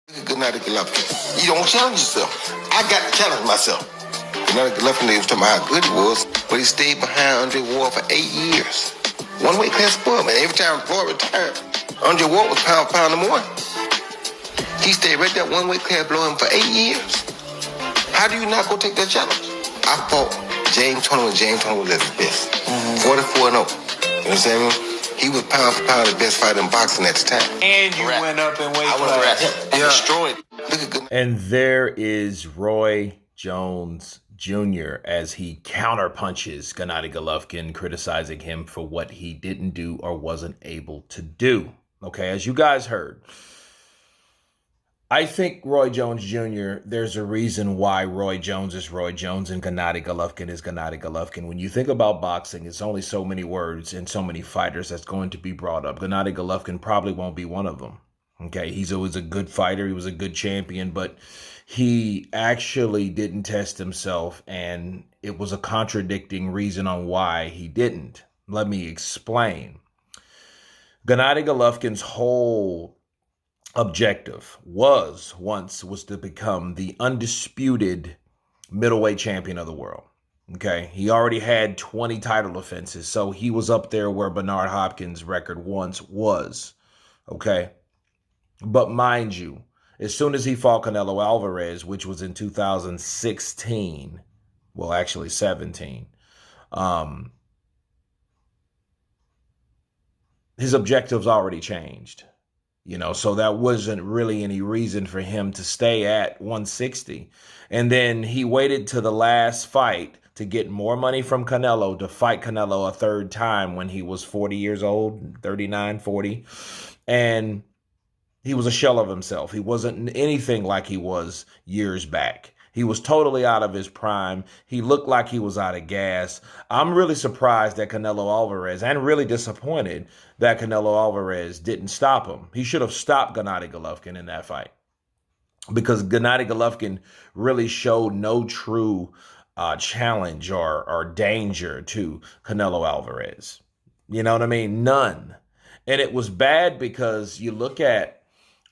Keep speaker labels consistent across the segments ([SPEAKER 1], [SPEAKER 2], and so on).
[SPEAKER 1] Gennady Golovkin. You don't challenge yourself. I got to challenge myself. Gennady Golovkin, they was talking about how good he was, but he stayed behind Andre Ward for 8 years. One weight class above, man. Every time Floyd retired, Andre Ward was pound for pound number one. He stayed right there, one weight class below him for 8 years. How do you not go take that challenge? I fought James Toney when James Toney was at his best. 44-0. You know what I'm saying? He was pound for pound the best fighter in boxing at the time.
[SPEAKER 2] And you went up in weight class.
[SPEAKER 1] And destroyed. Look at good.
[SPEAKER 3] And there is Roy Jones Jr. as he counterpunches Gennady Golovkin, criticizing him for what he didn't do or wasn't able to do. Okay, as you guys heard, I think Roy Jones Jr., there's a reason why Roy Jones is Roy Jones and Gennady Golovkin is Gennady Golovkin. When you think about boxing, it's only so many words and so many fighters that's going to be brought up. Gennady Golovkin probably won't be one of them. Okay, he's always a good fighter. He was a good champion, but he actually didn't test himself, and it was a contradicting reason on why he didn't. Let me explain. Gennady Golovkin's whole objective was to become the undisputed middleweight champion of the world. Okay, he already had 20 title defenses, so he was up there where Bernard Hopkins' record once was. Okay, but mind you, as soon as he fought Canelo Alvarez, which was in 2016, well, actually 17, his objectives already changed. You know, so that wasn't really any reason for him to stay at 160. And then he waited to the last fight to get more money from Canelo to fight Canelo a third time when he was 40 years old, 39, 40. And he was a shell of himself. He wasn't anything like he was years back. He was totally out of his prime. He looked like he was out of gas. I'm really surprised that Canelo Alvarez, and really disappointed that Canelo Alvarez didn't stop him. He should have stopped Gennady Golovkin in that fight, because Gennady Golovkin really showed no true challenge or danger to Canelo Alvarez. You know what I mean? None. And it was bad because you look at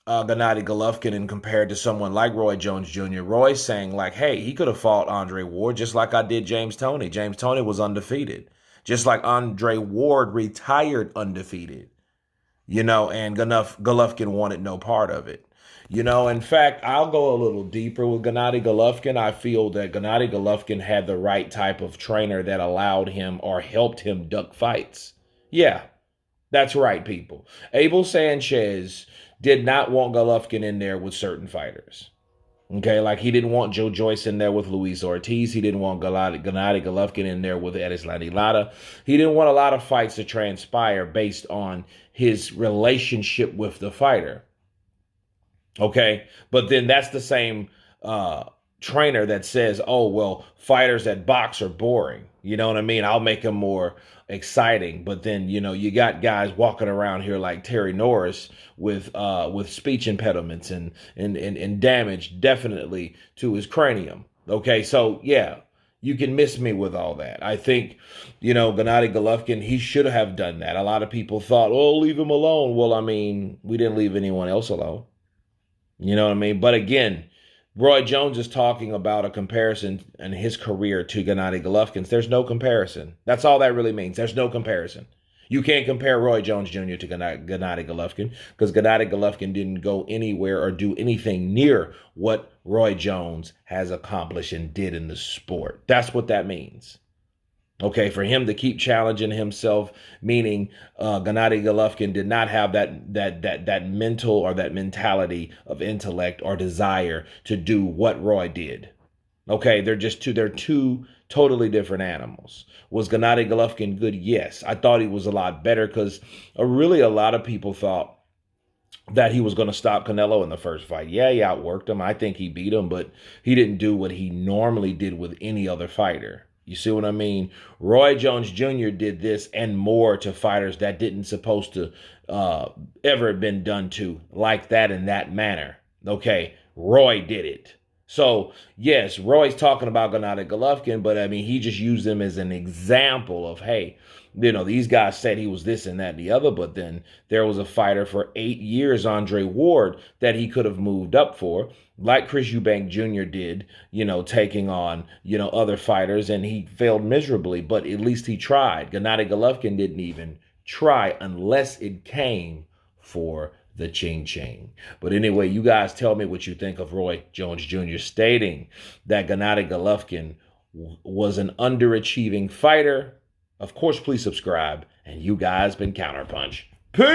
[SPEAKER 3] Gennady Golovkin and compared to someone like Roy Jones Jr., Roy saying like, hey, he could have fought Andre Ward just like I did James Toney. James Toney was undefeated, just like Andre Ward retired undefeated, you know, and Golovkin wanted no part of it. You know, in fact, I'll go a little deeper with Gennady Golovkin. I feel that Gennady Golovkin had the right type of trainer that allowed him or helped him duck fights. Yeah, that's right, people. Abel Sanchez did not want Golovkin in there with certain fighters. Okay, like he didn't want Joe Joyce in there with Luis Ortiz. He didn't want Gennady Golovkin in there with Erislandy Lara. He didn't want a lot of fights to transpire based on his relationship with the fighter. Okay, but then that's the same trainer that says, oh, well, fighters that box are boring. You know what I mean? I'll make them more exciting. But then, you know, you got guys walking around here like Terry Norris with speech impediments and damage definitely to his cranium. Okay, so yeah, you can miss me with all that. I think, you know, Gennady Golovkin, he should have done that. A lot of people thought, oh, leave him alone. Well, I mean, we didn't leave anyone else alone. You know what I mean? But again, Roy Jones is talking about a comparison in his career to Gennady Golovkin's. There's no comparison. That's all that really means. There's no comparison. You can't compare Roy Jones Jr. to Gennady Golovkin, because Gennady Golovkin didn't go anywhere or do anything near what Roy Jones has accomplished and did in the sport. That's what that means. Okay, for him to keep challenging himself, meaning Gennady Golovkin did not have that mental or that mentality of intellect or desire to do what Roy did. Okay, they're two totally different animals. Was Gennady Golovkin good? Yes. I thought he was a lot better, because really a lot of people thought that he was going to stop Canelo in the first fight. Yeah, he outworked him. I think he beat him, but he didn't do what he normally did with any other fighter. You see what I mean? Roy Jones Jr. did this and more to fighters that didn't supposed to ever have been done to like that in that manner. Okay, Roy did it. So, yes, Roy's talking about Gennady Golovkin, but I mean, he just used him as an example of, hey, these guys said he was this and that and the other, but then there was a fighter for 8 years, Andre Ward, that he could have moved up for, like Chris Eubank Jr. did, taking on, other fighters, and he failed miserably, but at least he tried. Gennady Golovkin didn't even try unless it came for the ching. But anyway, you guys tell me what you think of Roy Jones Jr. stating that Gennady Golovkin was an underachieving fighter. Of course, please subscribe. And you guys been Counterpunch. Peace!